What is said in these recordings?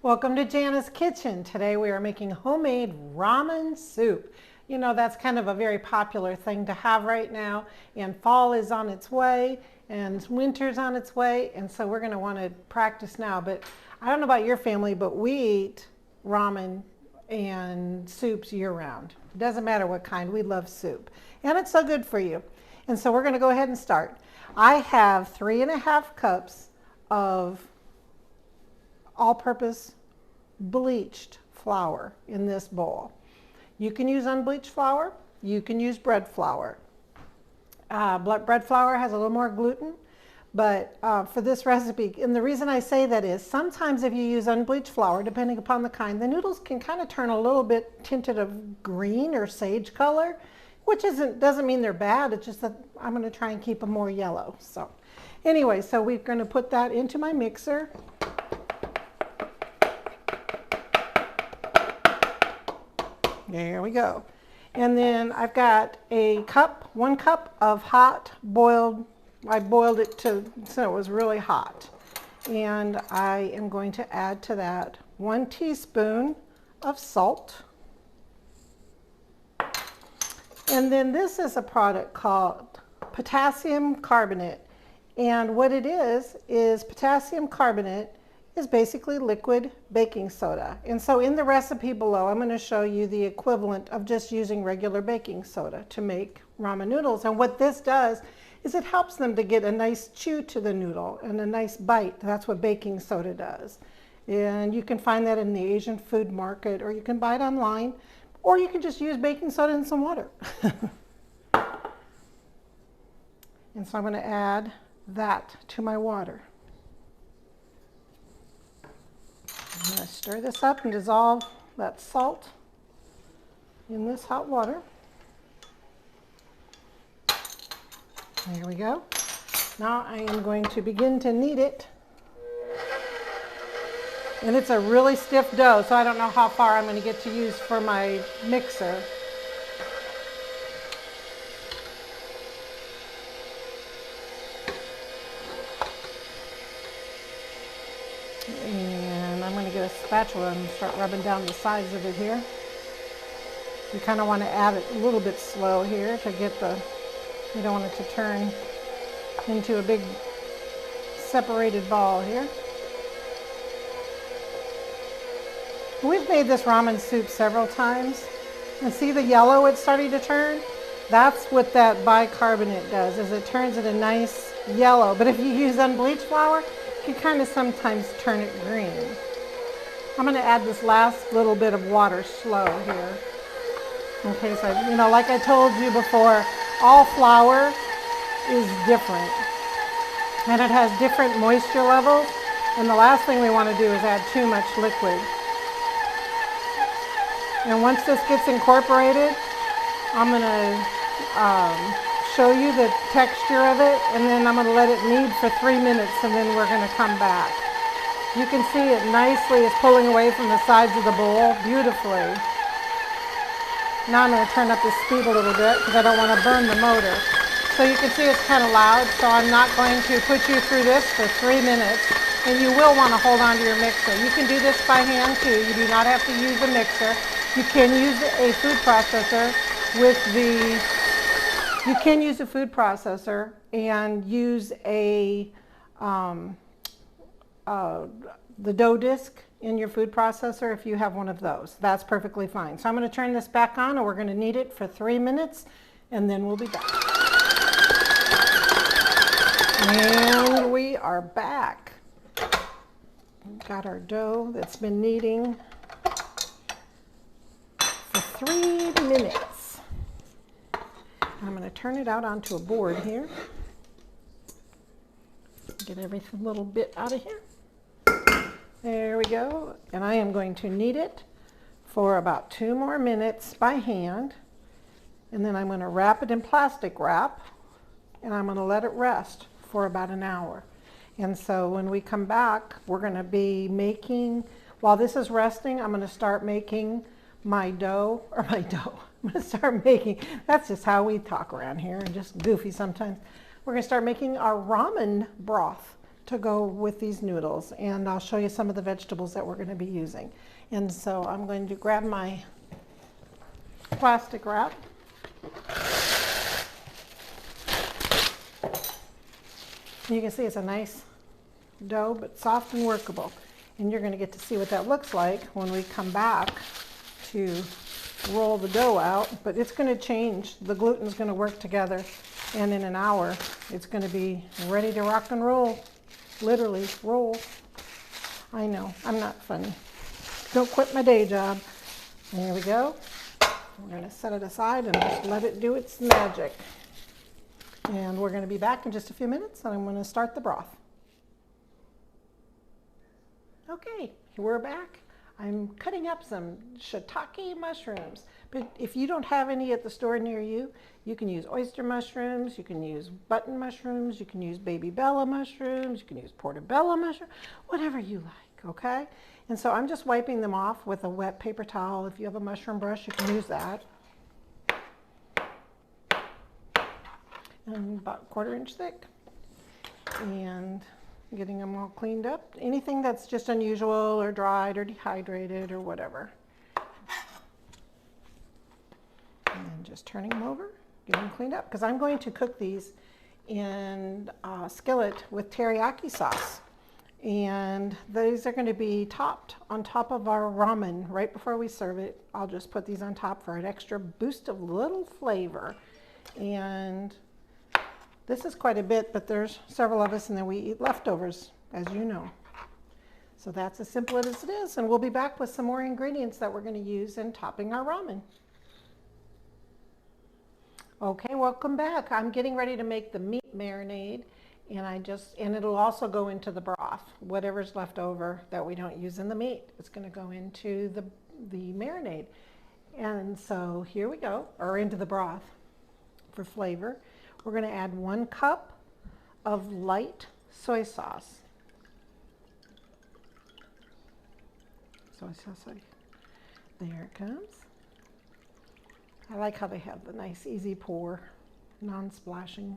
Welcome to Jana's Kitchen. Today we are making homemade ramen soup. You know, that's kind of a very popular thing to have right now, and fall is on its way and winter's on its way, and so we're going to want to practice now. But I don't know about your family, but we eat ramen and soups year round. It doesn't matter what kind, we love soup, and it's so good for you. And so we're going to go ahead and start. I have 3½ cups of all-purpose bleached flour in this bowl. You can use unbleached flour, you can use bread flour. Bread flour has a little more gluten, but for this recipe, and the reason I say that is sometimes if you use unbleached flour, depending upon the kind, the noodles can kind of turn a little bit tinted of green or sage color, which doesn't mean they're bad, it's just that I'm going to try and keep them more yellow. So anyway, so we're going to put that into my mixer. There we go. And then I've got a cup, 1 cup of hot boiled, I boiled it so it was really hot. And I am going to add to that 1 teaspoon of salt. And then this is a product called Potassium Carbonate. And what it is potassium carbonate is basically liquid baking soda. And so in the recipe below, I'm going to show you the equivalent of just using regular baking soda to make ramen noodles. And what this does is it helps them to get a nice chew to the noodle and a nice bite. That's what baking soda does. And you can find that in the Asian food market, or you can buy it online, or you can just use baking soda and some water. And so I'm going to add that to my water. I'm going to stir this up and dissolve that salt in this hot water. There we go. Now I am going to begin to knead it. And it's a really stiff dough, so I don't know how far I'm going to get to use for my mixer. And I'm going to get a spatula and start rubbing down the sides of it here. You kind of want to add it a little bit slow here to get you don't want it to turn into a big separated ball here. We've made this ramen soup several times, and see the yellow it's starting to turn? That's what that bicarbonate does, is it turns it a nice yellow. But if you use unbleached flour, you can kind of sometimes turn it green. I'm going to add this last little bit of water slow here. Okay, so like I told you before, all flour is different, and it has different moisture levels, and the last thing we want to do is add too much liquid. And once this gets incorporated, I'm going to show you the texture of it, and then I'm going to let it knead for 3 minutes, and then we're going to come back. You can see it nicely is pulling away from the sides of the bowl beautifully. Now I'm going to turn up the speed a little bit because I don't want to burn the motor. So you can see it's kind of loud, so I'm not going to put you through this for 3 minutes. And you will want to hold on to your mixer. You can do this by hand too. You do not have to use a mixer. You can use a food processor you can use a food processor and use the dough disc in your food processor if you have one of those. That's perfectly fine. So I'm going to turn this back on, and we're going to knead it for 3 minutes, and then we'll be back. And we are back. We've got our dough that's been kneading for 3 minutes. I'm going to turn it out onto a board here. Get every little bit out of here. There we go. And I am going to knead it for about 2 more minutes by hand. And then I'm going to wrap it in plastic wrap, and I'm going to let it rest for about an hour. And so when we come back, we're going to be making, while this is resting, I'm going to start making my dough. I'm going to start making, that's just how we talk around here, and just goofy sometimes. We're going to start making our ramen broth to go with these noodles, and I'll show you some of the vegetables that we're going to be using. And so I'm going to grab my plastic wrap. You can see it's a nice dough, but soft and workable. And you're going to get to see what that looks like when we come back to roll the dough out. But it's going to change. The gluten's going to work together, and in an hour it's going to be ready to rock and roll. Literally roll. I know, I'm not funny. Don't quit my day job. And here we go. We're going to set it aside and just let it do its magic. And we're going to be back in just a few minutes, and I'm going to start the broth. Okay, we're back. I'm cutting up some shiitake mushrooms. But if you don't have any at the store near you, you can use oyster mushrooms, you can use button mushrooms, you can use baby bella mushrooms, you can use portobello mushrooms, whatever you like, okay? And so I'm just wiping them off with a wet paper towel. If you have a mushroom brush, you can use that. And about 1/4 inch thick. And getting them all cleaned up. Anything that's just unusual or dried or dehydrated or whatever. And then just turning them over, getting them cleaned up. Because I'm going to cook these in a skillet with teriyaki sauce. And these are going to be topped on top of our ramen right before we serve it. I'll just put these on top for an extra boost of little flavor. And this is quite a bit, but there's several of us, and then we eat leftovers, as you know. So that's as simple as it is, and we'll be back with some more ingredients that we're going to use in topping our ramen. Okay, welcome back. I'm getting ready to make the meat marinade, and it'll also go into the broth. Whatever's left over that we don't use in the meat, it's going to go into the marinade. And so here we go, or into the broth for flavor. We're going to add 1 cup of light soy sauce. Soy sauce. There it comes. I like how they have the nice easy pour, non-splashing.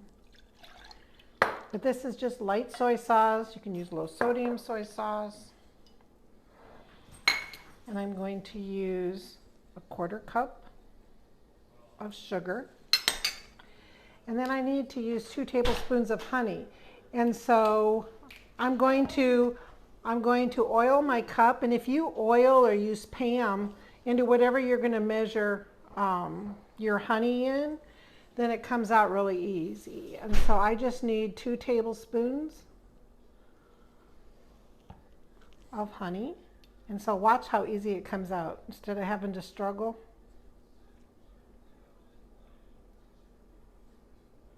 But this is just light soy sauce. You can use low sodium soy sauce. And I'm going to use a 1/4 cup of sugar. And then I need to use 2 tablespoons of honey. And so I'm going to oil my cup. And if you oil or use Pam into whatever you're going to measure your honey in, then it comes out really easy. And so I just need 2 tablespoons of honey. And so watch how easy it comes out instead of having to struggle.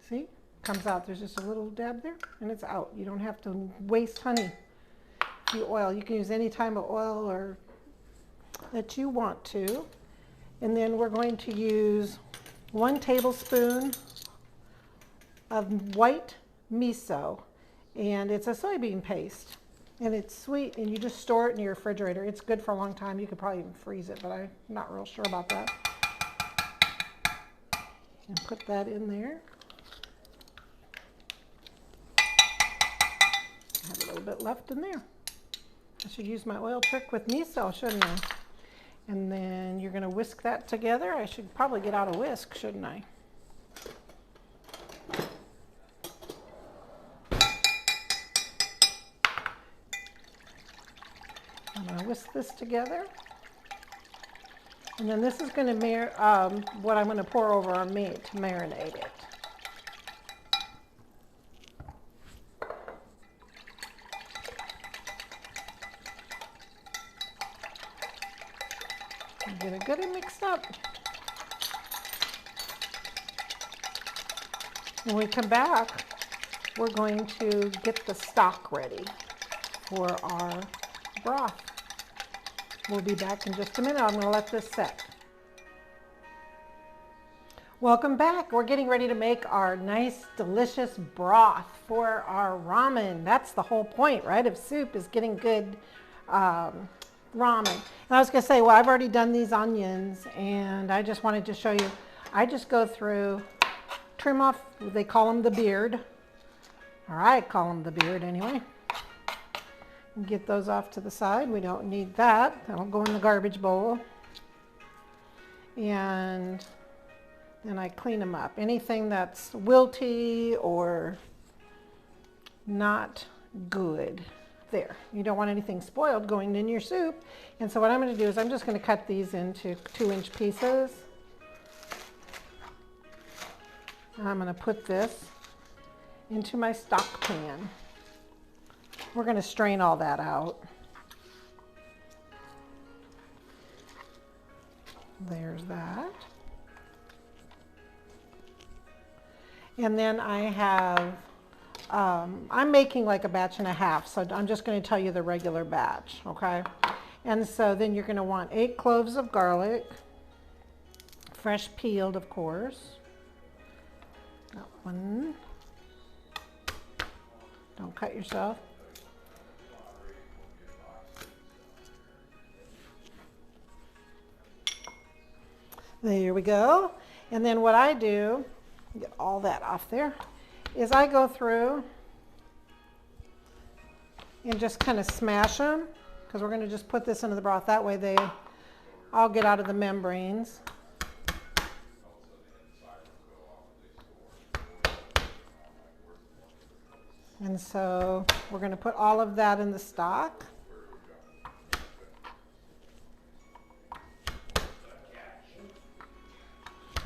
See, comes out. There's just a little dab there, and it's out. You don't have to waste honey. If you oil, you can use any type of oil or that you want to. And then we're going to use 1 tablespoon of white miso, and it's a soybean paste, and it's sweet, and you just store it in your refrigerator. It's good for a long time. You could probably even freeze it, but I'm not real sure about that. And put that in there. I have a little bit left in there. I should use my oil trick with miso, shouldn't I? And then you're going to whisk that together. I should probably get out a whisk, shouldn't I? I'm going to whisk this together. And then this is going to what I'm going to pour over our meat to marinate it. Get it good and mixed up. When we come back, we're going to get the stock ready for our broth. We'll be back in just a minute. I'm going to let this set. Welcome back. We're getting ready to make our nice, delicious broth for our ramen. That's the whole point, right, of soup, is getting good ramen. And I was going to say, well, I've already done these onions, and I just wanted to show you. I just go through, trim off, they call them the beard, or I call them the beard anyway. Get those off to the side. We don't need that. That'll go in the garbage bowl. And then I clean them up. Anything that's wilty or not good. There. You don't want anything spoiled going in your soup. And so what I'm going to do is I'm just going to cut these into 2-inch pieces. And I'm going to put this into my stock pan. We're going to strain all that out. There's that. And then I have, I'm making like a batch and a half, so I'm just going to tell you the regular batch, okay? And so then you're going to want 8 cloves of garlic, fresh peeled, of course. That one. Don't cut yourself. There we go. And then what I do, get all that off there, is I go through and just kind of smash them, because we're going to just put this into the broth. That way they all get out of the membranes. And so we're going to put all of that in the stock.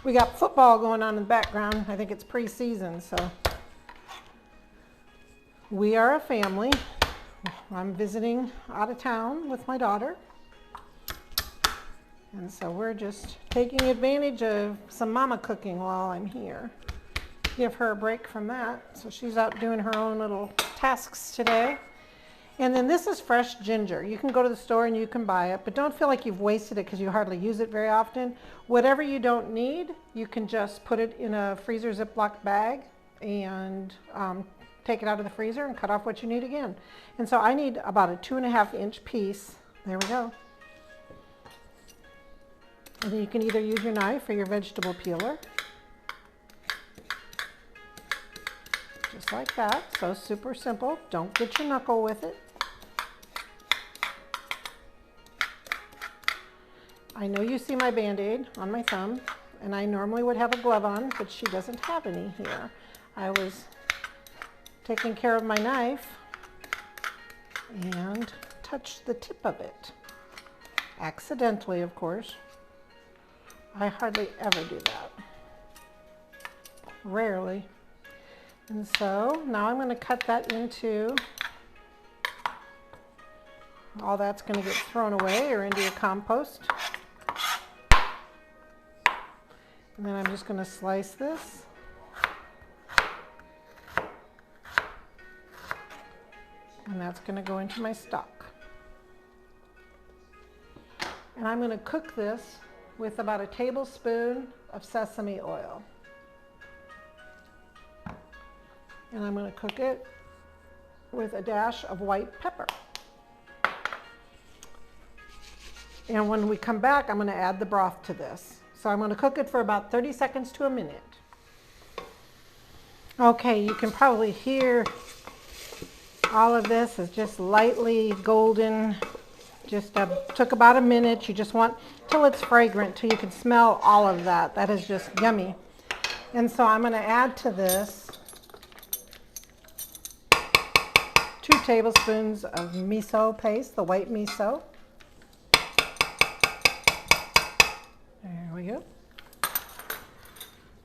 We got football going on in the background. I think it's pre-season, so we are a family. I'm visiting out of town with my daughter. And so we're just taking advantage of some mama cooking while I'm here. Give her a break from that. So she's out doing her own little tasks today. And then this is fresh ginger. You can go to the store and you can buy it, but don't feel like you've wasted it because you hardly use it very often. Whatever you don't need, you can just put it in a freezer Ziploc bag and take it out of the freezer and cut off what you need again. And so I need about a 2.5-inch piece. There we go. And then you can either use your knife or your vegetable peeler. Just like that. So super simple. Don't get your knuckle with it. I know you see my Band-Aid on my thumb, and I normally would have a glove on, but she doesn't have any here. I was taking care of my knife and touched the tip of it. Accidentally, of course. I hardly ever do that. Rarely. And so now I'm going to cut that into, all that's going to get thrown away or into your compost. And then I'm just going to slice this. And that's going to go into my stock. And I'm going to cook this with about a tablespoon of sesame oil. And I'm going to cook it with a dash of white pepper. And when we come back, I'm going to add the broth to this. So I'm going to cook it for about 30 seconds to a minute. Okay, you can probably hear all of this is just lightly golden. Just took about a minute. You just want till it's fragrant, till you can smell all of that. That is just yummy. And so I'm going to add to this 2 tablespoons of miso paste, the white miso. There we go.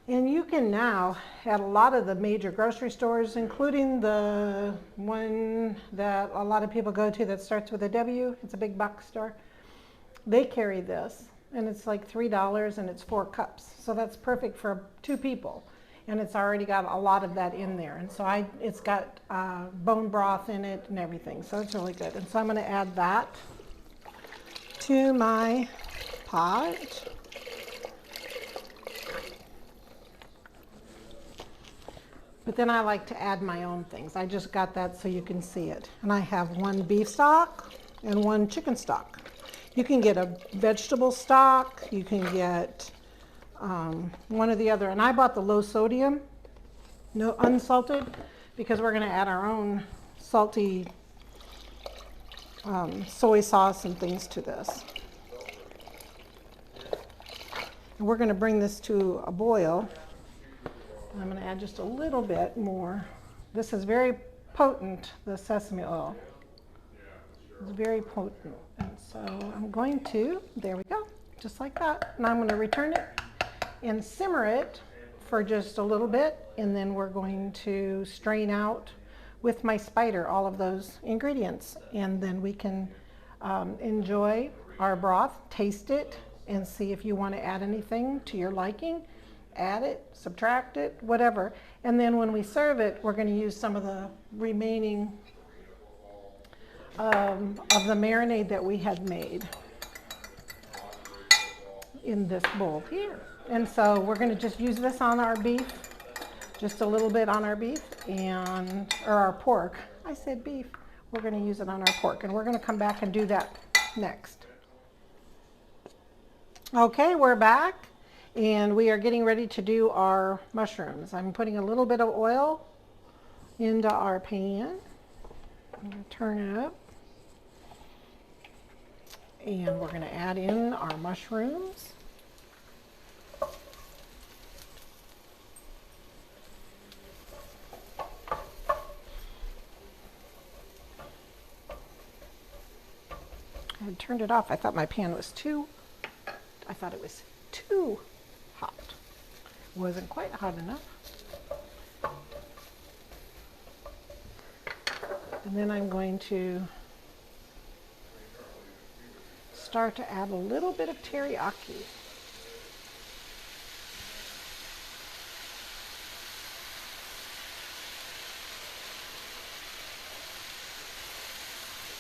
And you can now, at a lot of the major grocery stores, including the one that a lot of people go to that starts with a W, it's a big box store, they carry this. And it's like $3 and it's 4 cups. So that's perfect for 2 people. And it's already got a lot of that in there. And so it's got bone broth in it and everything. So it's really good. And so I'm going to add that to my pot. But then I like to add my own things. I just got that so you can see it. And I have 1 beef stock and 1 chicken stock. You can get a vegetable stock. You can get one or the other. And I bought the low sodium, no unsalted, because we're going to add our own salty soy sauce and things to this. And we're going to bring this to a boil. I'm going to add just a little bit more. This is very potent, the sesame oil. It's very potent. And so I'm going to, there we go, just like that. And I'm going to return it and simmer it for just a little bit. And then we're going to strain out with my spider all of those ingredients. And then we can enjoy our broth, taste it, and see if you want to add anything to your liking. Add it, subtract it, whatever. And then when we serve it, we're going to use some of the remaining of the marinade that we had made in this bowl here. And so we're going to just use this on our beef, just a little bit on our beef or our pork. I said beef. We're going to use it on our pork, and we're going to come back and do that next. Okay, we're back, and we are getting ready to do our mushrooms. I'm putting a little bit of oil into our pan. I'm going to turn it up, and we're going to add in our mushrooms. I had turned it off. I thought my pan was I thought it was too hot. It wasn't quite hot enough. And then I'm going to start to add a little bit of teriyaki.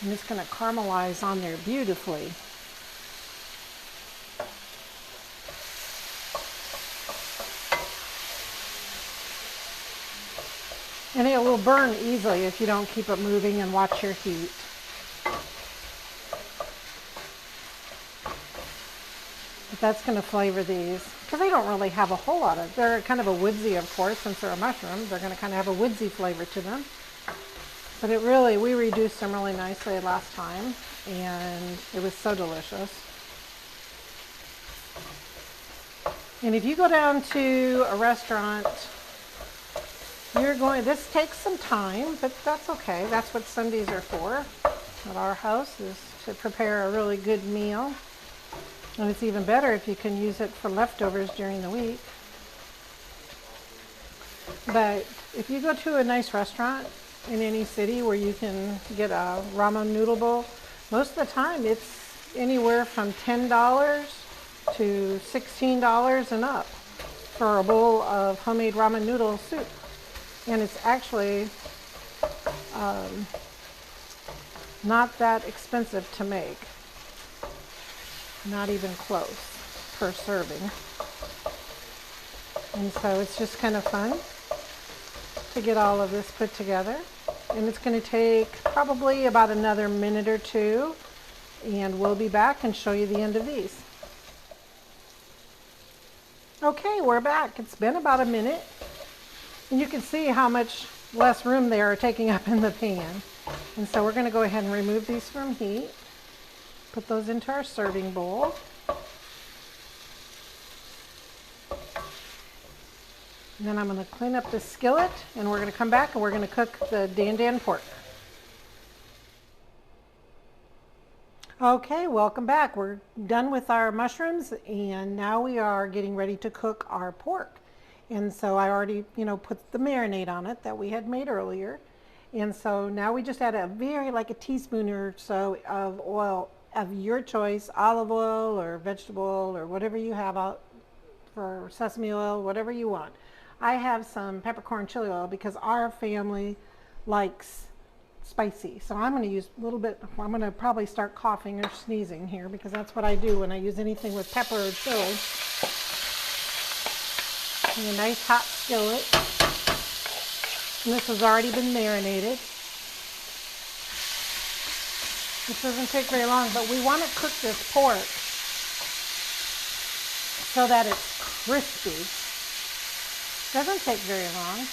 And it's going to caramelize on there beautifully. And it will burn easily if you don't keep it moving and watch your heat. But that's going to flavor these, because they don't really have a whole lot of, they're kind of a woodsy, of course, since they're a mushroom. They're going to kind of have a woodsy flavor to them. But it really, we reduced them really nicely last time, and it was so delicious. And if you go down to a restaurant, this takes some time, but that's okay. That's what Sundays are for at our house, is to prepare a really good meal. And it's even better if you can use it for leftovers during the week. But if you go to a nice restaurant in any city where you can get a ramen noodle bowl, most of the time it's anywhere from $10 to $16 and up for a bowl of homemade ramen noodle soup. And it's actually not that expensive to make. Not even close per serving. And so it's just kind of fun to get all of this put together. And it's going to take probably about another minute or two, and we'll be back and show you the end of these. Okay, we're back. It's been about a minute, and you can see how much less room they are taking up in the pan. And so we're going to go ahead and remove these from heat, put those into our serving bowl. And then I'm going to clean up this skillet, and we're going to come back and we're going to cook the dan dan pork. Okay, welcome back. We're done with our mushrooms, and now we are getting ready to cook our pork. And so I already, put the marinade on it that we had made earlier. And so now we just add like a teaspoon or so of oil of your choice, olive oil or vegetable or whatever you have out for sesame oil, whatever you want. I have some peppercorn chili oil because our family likes spicy. So I'm going to use a little bit. I'm going to probably start coughing or sneezing here because that's what I do when I use anything with pepper or chili. And a nice hot skillet. And this has already been marinated. This doesn't take very long, but we want to cook this pork so that it's crispy. Doesn't take very long.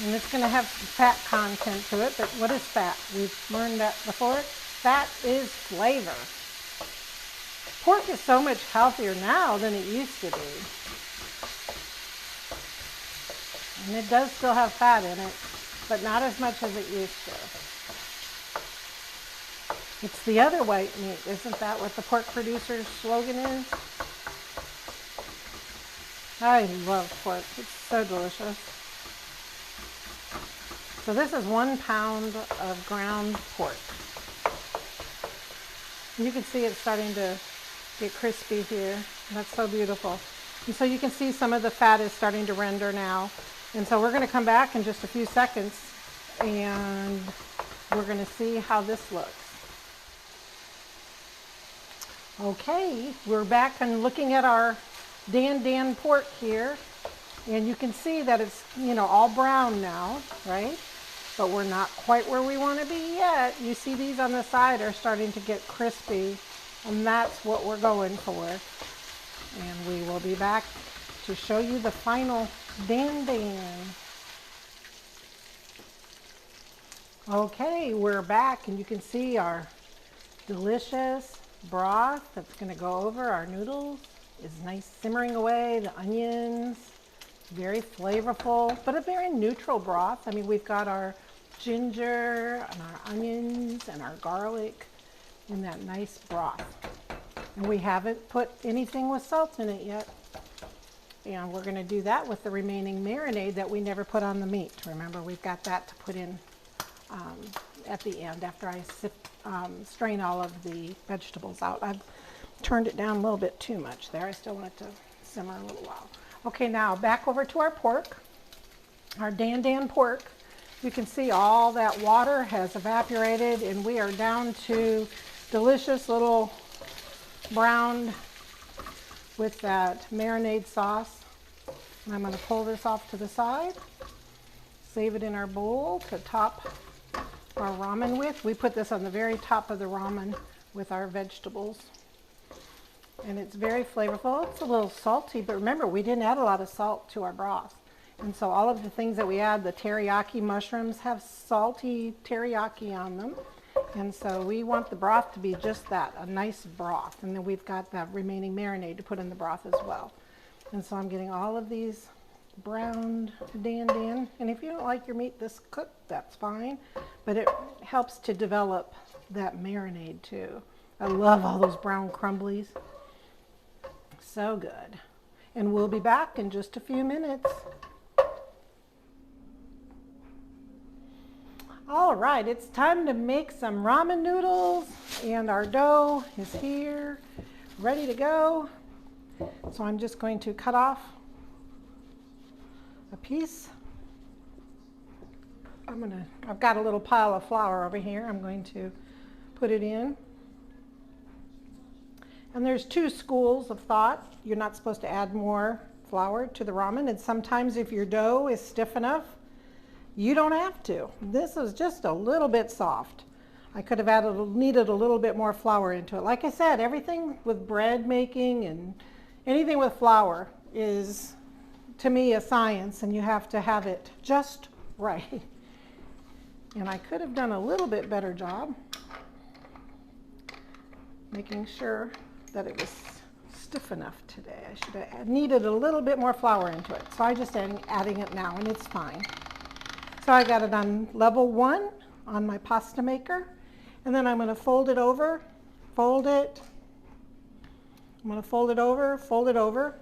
And it's going to have fat content to it, but what is fat? We've learned that before. Fat is flavor. Pork is so much healthier now than it used to be. And it does still have fat in it, but not as much as it used to. It's the other white meat. Isn't that what the pork producer's slogan is? I love pork. It's so delicious. So this is 1 pound of ground pork. You can see it's starting to get crispy here. That's so beautiful. And so you can see some of the fat is starting to render now. And so we're going to come back in just a few seconds and we're going to see how this looks. Okay, we're back and looking at our Dan pork here. And you can see that it's, all brown now, right? But we're not quite where we want to be yet. You see these on the side are starting to get crispy, and that's what we're going for. And we will be back to show you the final Dan. Okay, we're back, and you can see our delicious broth that's going to go over our noodles is nice simmering away. The onions, very flavorful, but a very neutral broth. I mean, we've got our ginger and our onions and our garlic in that nice broth. And we haven't put anything with salt in it yet. And we're going to do that with the remaining marinade that we never put on the meat. Remember, we've got that to put in at the end after I strain all of the vegetables out. I've turned it down a little bit too much there. I still want it to simmer a little while. Okay, now back over to our pork, our Dan pork. You can see all that water has evaporated and we are down to delicious little brown with that marinade sauce. And I'm going to pull this off to the side, save it in our bowl to top our ramen with. We put this on the very top of the ramen with our vegetables. And it's very flavorful. It's a little salty, but remember, we didn't add a lot of salt to our broth. And so all of the things that we add, the teriyaki mushrooms have salty teriyaki on them. And so we want the broth to be just that, a nice broth. And then we've got that remaining marinade to put in the broth as well. And so I'm getting all of these browned Dan. And if you don't like your meat this cooked, that's fine. But it helps to develop that marinade too. I love all those brown crumblies. So good. And we'll be back in just a few minutes. All right, it's time to make some ramen noodles, and our dough is here, ready to go. So I'm just going to cut off a piece. I've got a little pile of flour over here. I'm going to put it in. And there's two schools of thought. You're not supposed to add more flour to the ramen, and sometimes if your dough is stiff enough, you don't have to. This is just a little bit soft. I could have needed a little bit more flour into it. Like I said, everything with bread making and anything with flour is, to me, a science, and you have to have it just right. And I could have done a little bit better job making sure that it was stiff enough today. I should have needed a little bit more flour into it. So I just am adding it now, and it's fine. So I got it on level 1 on my pasta maker, and then I'm going to fold it over, fold it. I'm going to fold it over, fold it over.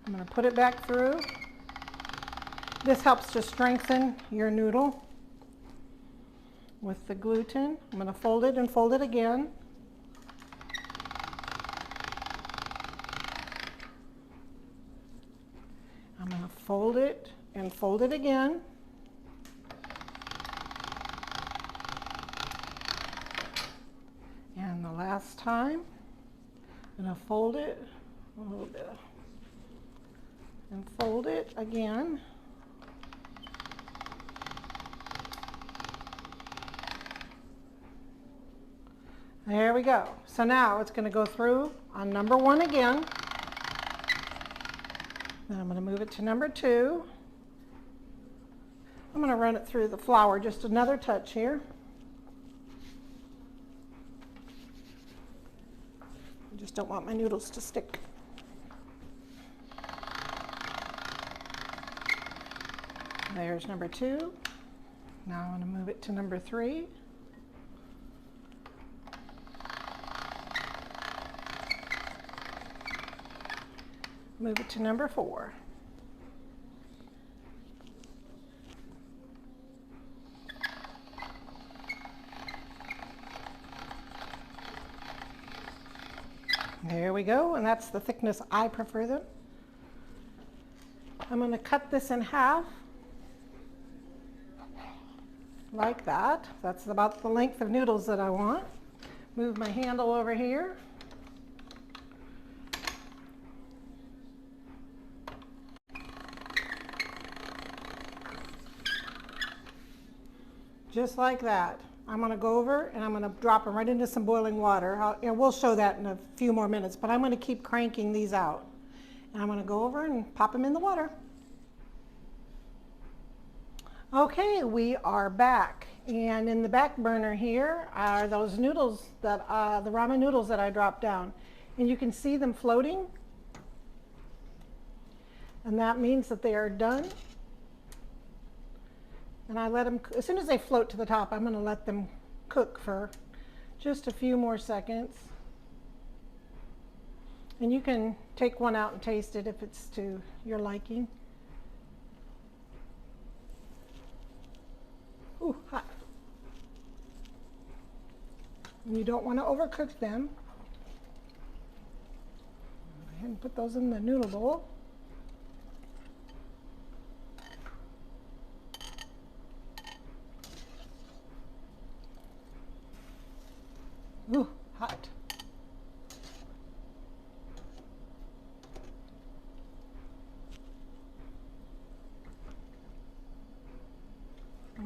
I'm going to put it back through. This helps to strengthen your noodle with the gluten. I'm going to fold it and fold it again. I'm going to fold it and fold it again. And the last time, I'm going to fold it a little bit and fold it again. There we go. So now it's going to go through on number 1 again. Then I'm going to move it to number 2. I'm going to run it through the flour just another touch here. I just don't want my noodles to stick. There's number 2. Now I'm going to move it to number 3. Move it to number 4. There we go, and that's the thickness I prefer them. I'm going to cut this in half, like that. That's about the length of noodles that I want. Move my handle over here. Just like that. I'm going to go over and I'm going to drop them right into some boiling water. And we'll show that in a few more minutes, but I'm going to keep cranking these out. And I'm going to go over and pop them in the water. Okay, we are back. And in the back burner here are those noodles, the ramen noodles that I dropped down. And you can see them floating. And that means that they are done. And I let them, as soon as they float to the top, I'm going to let them cook for just a few more seconds. And you can take one out and taste it if it's to your liking. Ooh, hot. And you don't want to overcook them. Go ahead and put those in the noodle bowl. Ooh, hot.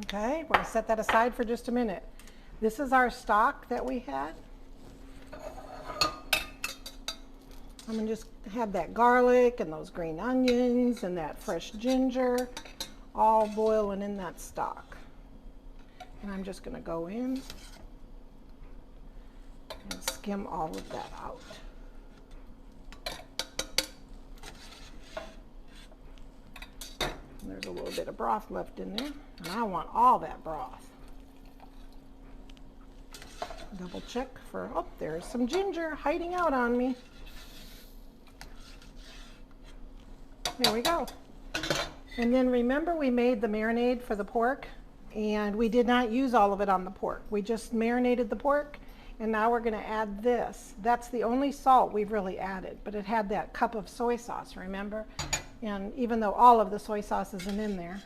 Okay, we're going to set that aside for just a minute. This is our stock that we had. I'm going to just have that garlic and those green onions and that fresh ginger all boiling in that stock. And I'm just going to go in and skim all of that out. And there's a little bit of broth left in there, and I want all that broth. Double check for, oh, there's some ginger hiding out on me. There we go. And then remember we made the marinade for the pork, and we did not use all of it on the pork. We just marinated the pork. And now we're going to add this. That's the only salt we've really added, but it had that cup of soy sauce, remember? And even though all of the soy sauce isn't in there,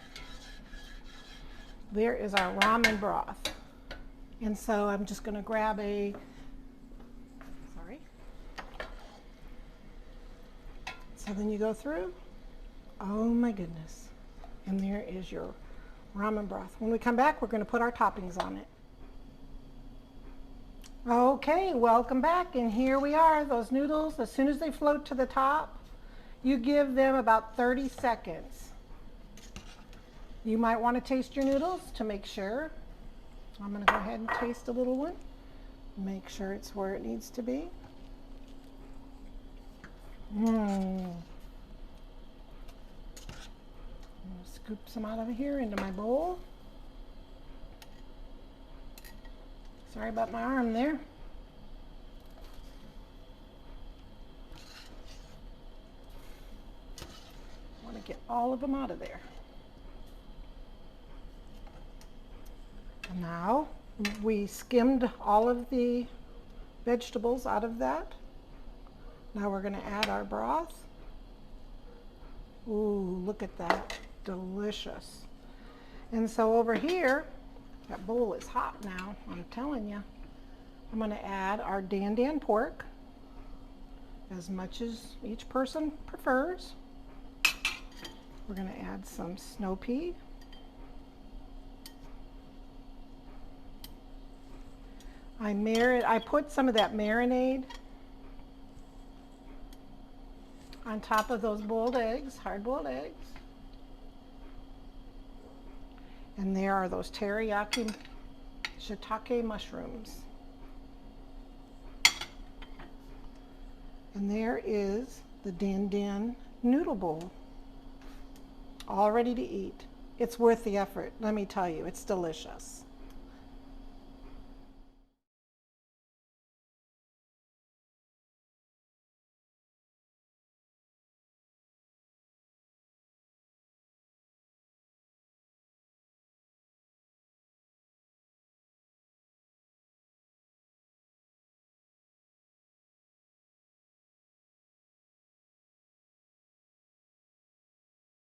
there is our ramen broth. And so I'm just going to grab a, sorry. So then you go through, oh my goodness. And there is your ramen broth. When we come back, we're going to put our toppings on it. Okay, welcome back, and here we are, those noodles. As soon as they float to the top, you give them about 30 seconds. You might want to taste your noodles to make sure. I'm going to go ahead and taste a little one. Make sure it's where it needs to be. Scoop some out of here into my bowl. Sorry about my arm there. I want to get all of them out of there. And now we skimmed all of the vegetables out of that. Now we're going to add our broth. Ooh, look at that. Delicious. And so over here, that bowl is hot now, I'm telling you. I'm going to add our dan pork, as much as each person prefers. We're going to add some snow pea. I put some of that marinade on top of those boiled eggs, hard-boiled eggs. And there are those teriyaki shiitake mushrooms. And there is the Dan Dan noodle bowl, all ready to eat. It's worth the effort, let me tell you, it's delicious.